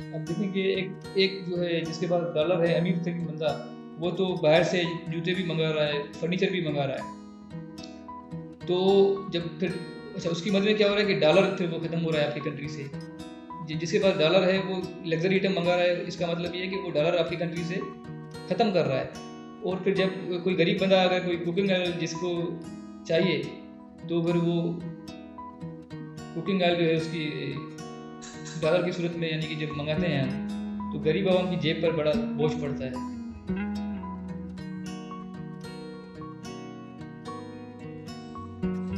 अब देखें कि एक एक जो है जिसके पास डॉलर है, अमीर तरीन बंदा, वो तो बाहर से जूते भी मंगा रहा है, फर्नीचर भी मंगा रहा है। तो जब फिर अच्छा, उसकी मदद में क्या हो रहा है कि डॉलर फिर वो ख़त्म हो रहा है आपकी कंट्री से। जिसके पास डॉलर है वो लग्जरी आइटम मंगा रहा है, इसका मतलब ये है कि वो डॉलर आपकी कंट्री से ख़त्म कर रहा है। और फिर जब कोई गरीब बंदा, अगर कोई कुकिंग ऑयल जिसको चाहिए, तो फिर वो कुकिंग ऑयल जो है उसकी डॉलर की सूरत में यानी कि जब मंगाते हैं हम, तो गरीब आवाम की जेब पर बड़ा बोझ पड़ता है।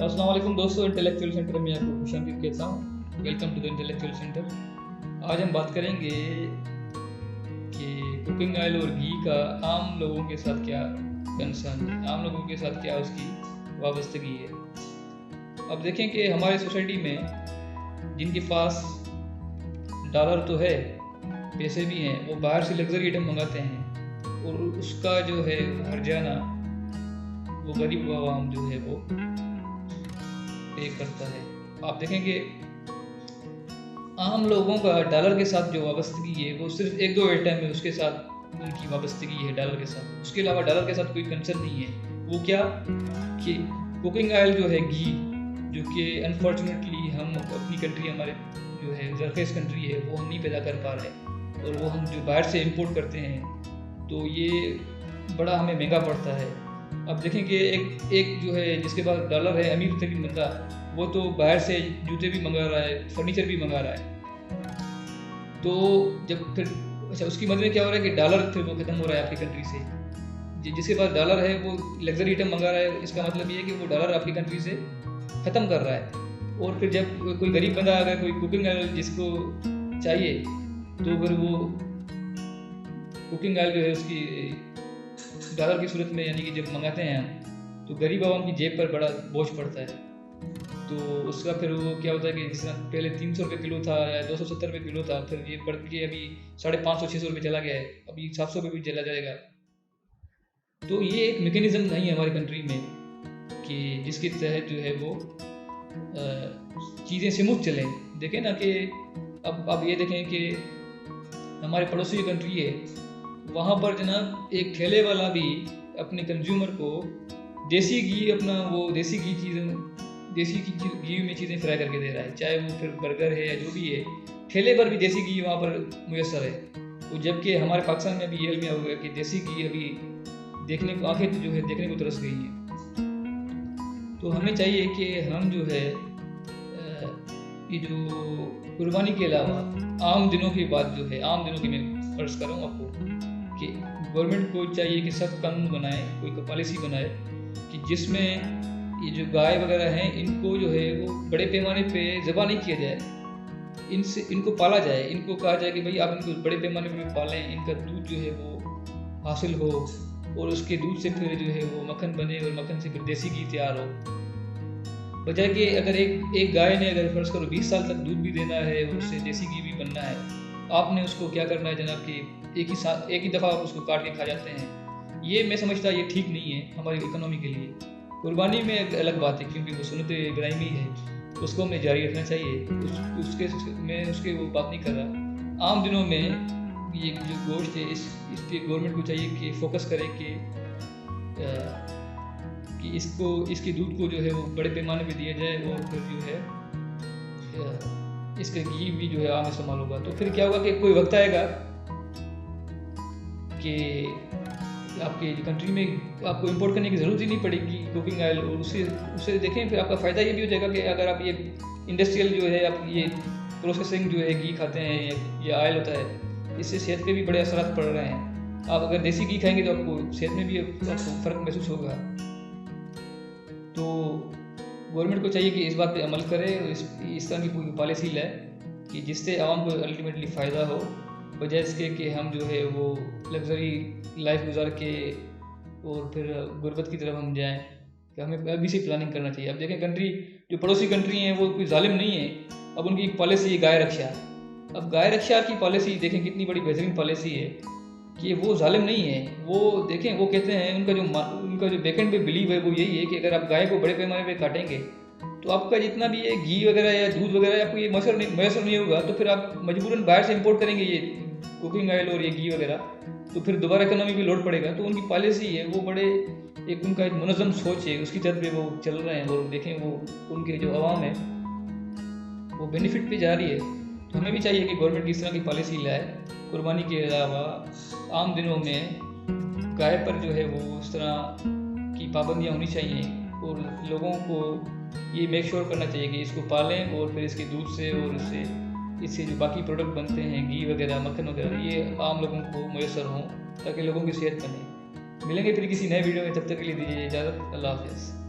अस्सलाम वालेकुम दोस्तों, इंटेलेक्चुअल सेंटर में आपको खुशामदीद कहता हूँ। Welcome to the intellectual centre. आज हम बात करेंगे कि कुकिंग ऑयल और घी का आम लोगों के साथ क्या कंसर्न है, आम लोगों के साथ क्या उसकी वाबस्तगी है। अब देखें कि हमारे सोसाइटी में जिनके पास डॉलर तो है, पैसे भी हैं, वो बाहर से लग्जरी आइटम मंगाते हैं और उसका जो है हर्जाना वो गरीब आवाम जो है वो पे करता है। आप देखेंगे आम लोगों का डॉलर के साथ जो वाबस्तगी है वो सिर्फ एक दो आइटम है, उसके साथ उनकी वाबस्तगी है डॉलर के साथ। उसके अलावा डॉलर के साथ कोई कंसर्न नहीं है। वो क्या कि कुकिंग ऑयल जो है, घी, जो कि अनफॉर्चुनेटली हम अपनी कंट्री, हमारे जो है जरखेज़ कंट्री है, वो हम नहीं पैदा कर पा रहे और वो हम जो बाहर से इंपोर्ट करते हैं, तो ये बड़ा हमें महंगा पड़ता है। अब देखें कि एक जो है जिसके पास डॉलर है, अमीर तरीन बंदा, वो तो बाहर से जूते भी मंगा रहा है, फर्नीचर भी मंगा रहा है। तो जब फिर अच्छा, उसकी मदद में क्या हो रहा है कि डॉलर फिर वो ख़त्म हो रहा है आपकी कंट्री से। जिसके पास डॉलर है वो लग्जरी आइटम मंगा रहा है, इसका मतलब ये है कि वो डॉलर आपकी कंट्री से ख़त्म कर रहा है। और फिर जब कोई गरीब बंदा, अगर कोई कुकिंग ऑयल जिसको चाहिए, तो फिर वो कुकिंग ऑयल जो है उसकी डॉलर की सूरत में यानी कि जब मंगाते हैं हम, तो गरीब आवाम की जेब पर बड़ा बोझ पड़ता है। तो उसका फिर वो क्या होता है कि जिस तरह पहले 300 रुपये किलो था या 270 रुपये किलो था, फिर ये बढ़ के अभी 550-600 रुपये चला गया है, अभी 700 रुपये भी चला जाएगा। तो ये एक मैकेनिज़्म नहीं है हमारी कंट्री में कि जिसके तहत जो है वो चीज़ें स्मूथ चलें। देखें ना कि अब ये देखें कि हमारे पड़ोसी कंट्री है, वहाँ पर जनाब एक ठेले वाला भी अपने कंज्यूमर को देसी घी, अपना वो देसी घी घी में चीज़ें फ्राई करके दे रहा है, चाहे वो फिर बर्गर है या जो भी है, ठेले पर भी देसी घी वहाँ पर मुयसर है। तो जबकि हमारे पाकिस्तान में भी ये अलमिया हो गया कि देसी घी अभी देखने को, आंखें जो है देखने को तरस गई हैं। तो हमें चाहिए कि हम जो है ये जो कुर्बानी के अलावा आम दिनों की बात जो है, आम दिनों की मैं फर्ज कर रहा हूँ आपको, कि गवर्नमेंट को चाहिए कि सख्त कानून बनाए, कोई पॉलिसी बनाए कि जिसमें ये जो गाय वगैरह हैं, इनको जो है वो बड़े पैमाने पे ज़बह नहीं किया जाए, इनको पाला जाए। इनको कहा जाए कि भाई आप इनको बड़े पैमाने पे पालें, इनका दूध जो है वो हासिल हो और उसके दूध से फिर जो है वो मक्खन बने और मक्खन से फिर देसी घी तैयार हो। बजाय कि अगर एक गाय ने अगर फर्ज करो 20 साल तक दूध भी देना है और उससे देसी घी भी बनना है, आपने उसको क्या करना है जनाब कि एक ही दफ़ा आप उसको काट के खा जाते हैं। ये मैं समझता ये ठीक नहीं है हमारी इकोनॉमी के लिए। कुर्बानी में एक अलग बात है, क्योंकि वो सुन्नत इब्राहिमी है, उसको हमें जारी रखना चाहिए, मैं उसके वो बात नहीं कर रहा। आम दिनों में ये जो गोश्त है, इसके गवर्नमेंट को चाहिए कि फोकस करे कि इसके दूध को जो है वो बड़े पैमाने पे दिया जाए और फिर जो है इसका घी भी जो है आम इस्तेमाल होगा। तो फिर क्या होगा कि कोई वक्त आएगा कि आपके कंट्री में आपको इंपोर्ट करने की ज़रूरत ही नहीं पड़ेगी कुकिंग ऑयल, और उससे देखें फिर आपका फ़ायदा ये भी हो जाएगा कि अगर आप ये इंडस्ट्रियल जो है आप ये प्रोसेसिंग जो है घी खाते हैं या ऑयल होता है, इससे सेहत पे भी बड़े असरात पड़ रहे हैं। आप अगर देसी घी खाएंगे तो आपको सेहत में भी आपको फ़र्क महसूस होगा। तो गवर्नमेंट को चाहिए कि इस बात पे अमल करे और इस तरह की कोई पॉलिसी लाए कि जिससे आवाम को अल्टीमेटली फ़ायदा हो, बजाय इसके कि हम जो है वो लग्जरी लाइफ गुजार के और फिर गुर्बत की तरफ हम जाएं। कि हमें अभी से प्लानिंग करना चाहिए। अब देखें कंट्री, जो पड़ोसी कंट्री हैं वो कोई जालिम नहीं है। अब उनकी एक पॉलिसी है गाय रक्षा। अब गाय रक्षा की पॉलिसी देखें कितनी बड़ी बेहतरीन पॉलिसी है कि वो जालिम नहीं है। वो देखें, वो कहते हैं उनका जो बैकएंड पे बिलीव है वो यही है कि अगर आप गाय को बड़े पैमाने पे काटेंगे तो आपका जितना भी ये घी वगैरह या दूध वगैरह आपको ये मैसर नहीं होगा, तो फिर आप मजबूरन बाहर से इंपोर्ट करेंगे ये कुकिंग ऑयल और ये घी वगैरह, तो फिर दोबारा इकोनॉमी पे लोड पड़ेगा। तो उनकी पॉलिसी है वो बड़े एक उनका एक मुनज़्ज़म सोच है, उसकी तरफ पे वो चल रहे हैं और देखें वो उनके जो आवाम है वो बेनिफिट पे जा रही है। तो हमें भी चाहिए कि गवर्नमेंट इस तरह की पॉलिसी लाए। कुर्बानी के अलावा आम दिनों में गाय पर जो है वो उस तरह की पाबंदियाँ होनी चाहिए और लोगों को ये मेक श्योर करना चाहिए कि इसको पालें और फिर इसके दूध से और इससे जो बाकी प्रोडक्ट बनते हैं घी वगैरह मक्खन वगैरह ये आम लोगों को मैसर हों ताकि लोगों की सेहत बने। मिलेंगे फिर किसी नए वीडियो में, तब तक के लिए दीजिए इजाज़त। अल्लाह हाफ़िज़।